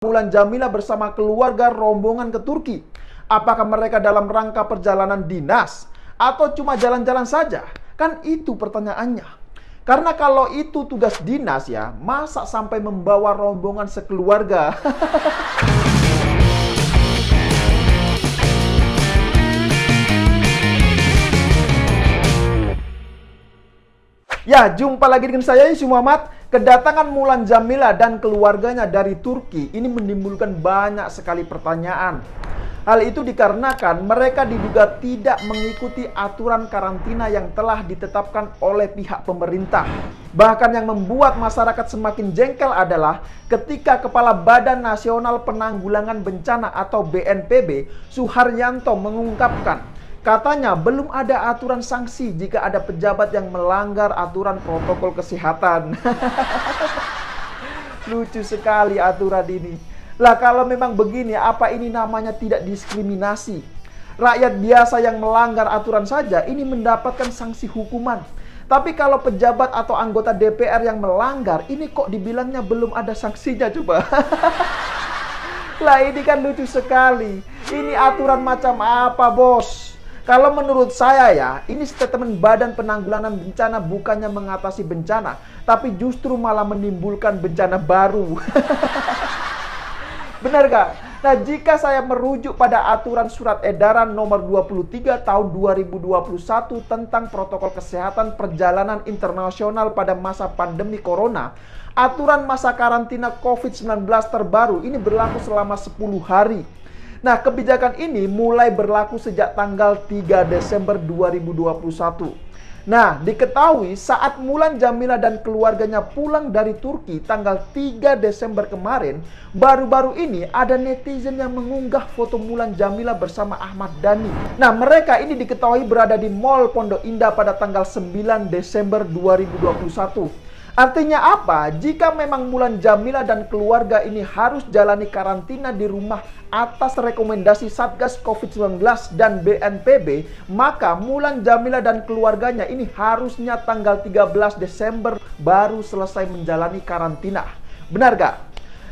Mulan Jameela bersama keluarga rombongan ke Turki. Apakah mereka dalam rangka perjalanan dinas atau cuma jalan-jalan saja? Kan itu pertanyaannya. Karena kalau itu tugas dinas ya, masa sampai membawa rombongan sekeluarga? Ya, jumpa lagi dengan saya Isu Muhammad. Kedatangan Mulan Jameela dan keluarganya dari Turki ini menimbulkan banyak sekali pertanyaan. Hal itu dikarenakan mereka diduga tidak mengikuti aturan karantina yang telah ditetapkan oleh pihak pemerintah. Bahkan yang membuat masyarakat semakin jengkel adalah ketika Kepala Badan Nasional Penanggulangan Bencana atau BNPB, Suharyanto mengungkapkan, katanya belum ada aturan sanksi jika ada pejabat yang melanggar aturan protokol kesehatan. Lucu sekali aturan ini. Lah kalau memang begini, apa ini namanya tidak diskriminasi? Rakyat biasa yang melanggar aturan saja ini mendapatkan sanksi hukuman. Tapi kalau pejabat atau anggota DPR yang melanggar, ini kok dibilangnya belum ada sanksinya coba? Lah ini kan lucu sekali. Ini aturan macam apa, bos? Kalau menurut saya ya, ini statement Badan Penanggulangan Bencana bukannya mengatasi bencana, tapi justru malah menimbulkan bencana baru. Benar gak? Nah, jika saya merujuk pada aturan surat edaran nomor 23 tahun 2021 tentang protokol kesehatan perjalanan internasional pada masa pandemi corona, aturan masa karantina COVID-19 terbaru ini berlaku selama 10 hari. Nah, kebijakan ini mulai berlaku sejak tanggal 3 Desember 2021. Nah, diketahui saat Mulan Jameela dan keluarganya pulang dari Turki tanggal 3 Desember kemarin, baru-baru ini ada netizen yang mengunggah foto Mulan Jameela bersama Ahmad Dhani. Nah, mereka ini diketahui berada di Mall Pondok Indah pada tanggal 9 Desember 2021. Artinya apa? Jika memang Mulan Jameela dan keluarga ini harus jalani karantina di rumah atas rekomendasi Satgas COVID-19 dan BNPB, maka Mulan Jameela dan keluarganya ini harusnya tanggal 13 Desember baru selesai menjalani karantina. Benar gak?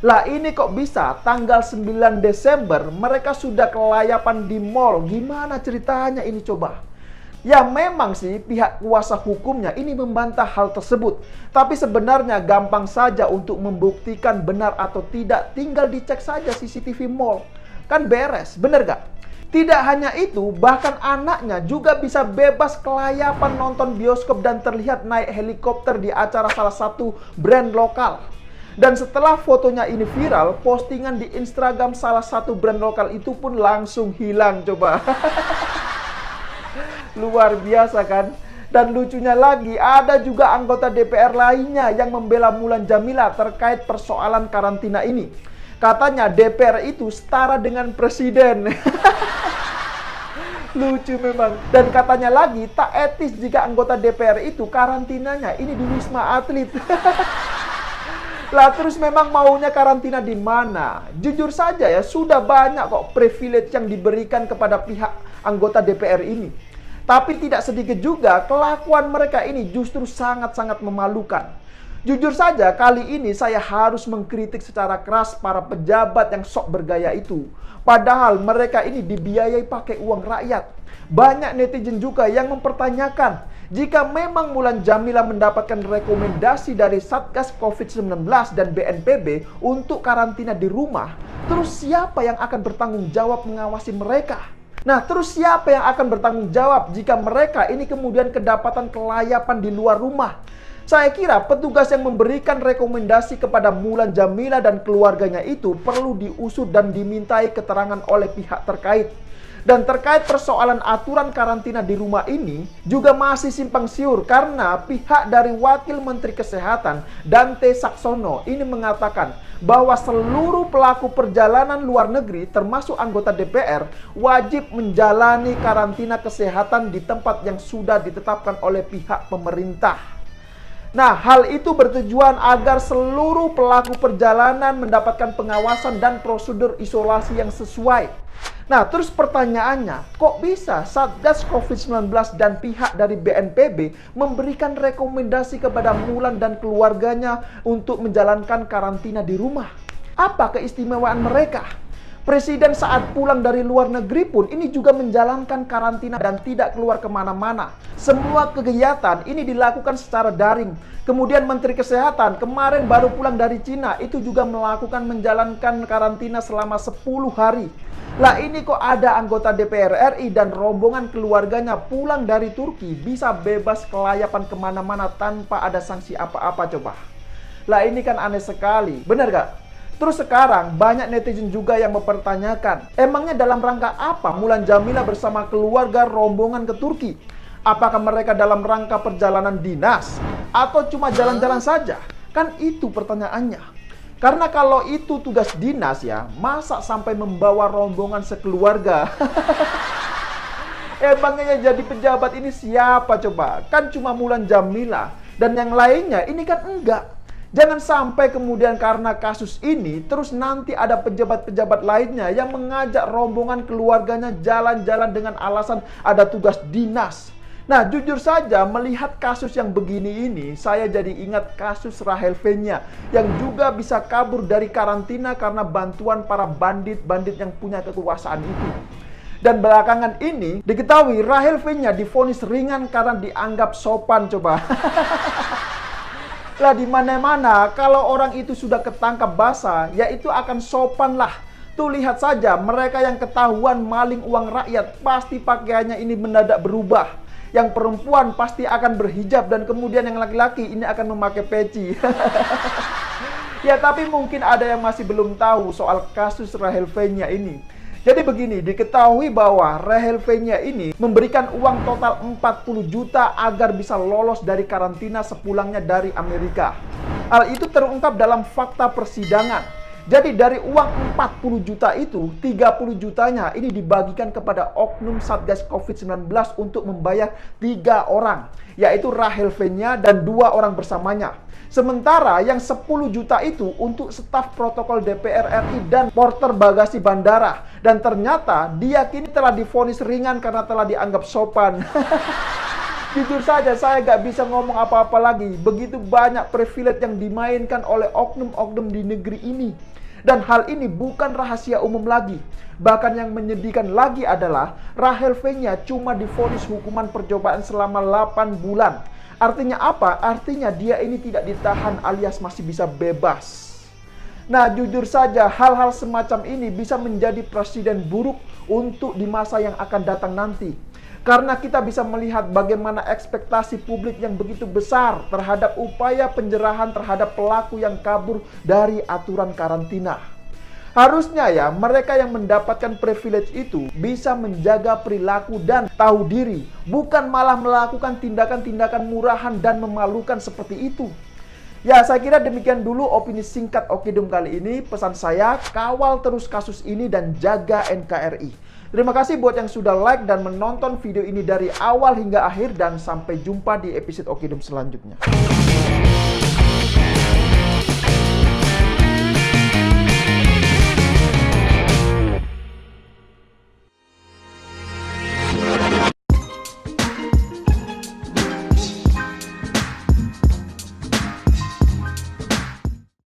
Lah ini kok bisa tanggal 9 Desember mereka sudah kelayapan di mall? Gimana ceritanya ini coba? Ya memang sih pihak kuasa hukumnya ini membantah hal tersebut. Tapi sebenarnya gampang saja untuk membuktikan benar atau tidak. Tinggal dicek saja CCTV mall. Kan beres, bener gak? Tidak hanya itu, bahkan anaknya juga bisa bebas kelayapan nonton bioskop dan terlihat naik helikopter di acara salah satu brand lokal. Dan setelah fotonya ini viral, postingan di Instagram salah satu brand lokal itu pun langsung hilang coba. Luar biasa kan? Dan lucunya lagi, ada juga anggota DPR lainnya yang membela Mulan Jameela terkait persoalan karantina ini. Katanya DPR itu setara dengan presiden. Lucu memang. Dan katanya lagi, tak etis jika anggota DPR itu karantinanya ini di Wisma Atlet. Lah terus memang maunya karantina di mana? Jujur saja ya, sudah banyak kok privilege yang diberikan kepada pihak anggota DPR ini. Tapi tidak sedikit juga kelakuan mereka ini justru sangat-sangat memalukan. Jujur saja kali ini saya harus mengkritik secara keras para pejabat yang sok bergaya itu. Padahal mereka ini dibiayai pakai uang rakyat. Banyak netizen juga yang mempertanyakan, jika memang Mulan Jameela mendapatkan rekomendasi dari Satgas COVID-19 dan BNPB untuk karantina di rumah, terus siapa yang akan bertanggung jawab mengawasi mereka? Nah, terus siapa yang akan bertanggung jawab jika mereka ini kemudian kedapatan kelayapan di luar rumah? Saya kira petugas yang memberikan rekomendasi kepada Mulan Jameela dan keluarganya itu perlu diusut dan dimintai keterangan oleh pihak terkait. Dan terkait persoalan aturan karantina di rumah ini juga masih simpang siur karena pihak dari Wakil Menteri Kesehatan Dante Saxono ini mengatakan bahwa seluruh pelaku perjalanan luar negeri termasuk anggota DPR wajib menjalani karantina kesehatan di tempat yang sudah ditetapkan oleh pihak pemerintah. Nah, hal itu bertujuan agar seluruh pelaku perjalanan mendapatkan pengawasan dan prosedur isolasi yang sesuai. Nah, terus pertanyaannya, kok bisa Satgas COVID-19 dan pihak dari BNPB memberikan rekomendasi kepada Mulan dan keluarganya untuk menjalankan karantina di rumah? Apa keistimewaan mereka? Presiden saat pulang dari luar negeri pun ini juga menjalankan karantina dan tidak keluar kemana-mana. Semua kegiatan ini dilakukan secara daring. Kemudian Menteri Kesehatan kemarin baru pulang dari Cina, itu juga menjalankan karantina selama 10 hari. Lah ini kok ada anggota DPR RI dan rombongan keluarganya pulang dari Turki bisa bebas kelayapan kemana-mana tanpa ada sanksi apa-apa coba. Lah ini kan aneh sekali, benar gak? Terus sekarang banyak netizen juga yang mempertanyakan, emangnya dalam rangka apa Mulan Jameela bersama keluarga rombongan ke Turki? Apakah mereka dalam rangka perjalanan dinas? Atau cuma jalan-jalan saja? Kan itu pertanyaannya. Karena kalau itu tugas dinas ya, masa sampai membawa rombongan sekeluarga? Emangnya yang jadi pejabat ini siapa coba? Kan cuma Mulan Jameela. Dan yang lainnya ini kan enggak. Jangan sampai kemudian karena kasus ini, terus nanti ada pejabat-pejabat lainnya yang mengajak rombongan keluarganya jalan-jalan dengan alasan ada tugas dinas. Nah, jujur saja melihat kasus yang begini ini, saya jadi ingat kasus Rahel Fenya yang juga bisa kabur dari karantina karena bantuan para bandit-bandit yang punya kekuasaan itu. Dan belakangan ini diketahui Rahel Fenya divonis ringan karena dianggap sopan coba. Lah di mana-mana kalau orang itu sudah ketangkap basah, ya itu akan sopan lah. Tuh lihat saja mereka yang ketahuan maling uang rakyat pasti pakaiannya ini mendadak berubah. Yang perempuan pasti akan berhijab dan kemudian yang laki-laki ini akan memakai peci. Ya tapi mungkin ada yang masih belum tahu soal kasus Rahel Fenya ini. Jadi begini, diketahui bahwa Rahel Fenya ini memberikan uang total 40 juta agar bisa lolos dari karantina sepulangnya dari Amerika. Hal itu terungkap dalam fakta persidangan. Jadi dari uang 40 juta itu, 30 jutanya ini dibagikan kepada oknum Satgas COVID-19 untuk membayar 3 orang, yaitu Rahel Fenya dan 2 orang bersamanya. Sementara yang 10 juta itu untuk staf protokol DPR RI dan porter bagasi bandara. Dan ternyata dia kini telah divonis ringan karena telah dianggap sopan. Jujur saja saya gak bisa ngomong apa-apa lagi. Begitu banyak privilege yang dimainkan oleh oknum-oknum di negeri ini. Dan hal ini bukan rahasia umum lagi. Bahkan yang menyedihkan lagi adalah Rahel Fenya cuma divonis hukuman percobaan selama 8 bulan. Artinya apa? Artinya dia ini tidak ditahan alias masih bisa bebas. Nah, jujur saja hal-hal semacam ini bisa menjadi presiden buruk untuk di masa yang akan datang nanti. Karena kita bisa melihat bagaimana ekspektasi publik yang begitu besar terhadap upaya penjerahan terhadap pelaku yang kabur dari aturan karantina. Harusnya ya, mereka yang mendapatkan privilege itu bisa menjaga perilaku dan tahu diri, bukan malah melakukan tindakan-tindakan murahan dan memalukan seperti itu. Ya, saya kira demikian dulu opini singkat Okidum kali ini. Pesan saya, kawal terus kasus ini dan jaga NKRI. Terima kasih buat yang sudah like dan menonton video ini dari awal hingga akhir, dan sampai jumpa di episode Okidum selanjutnya.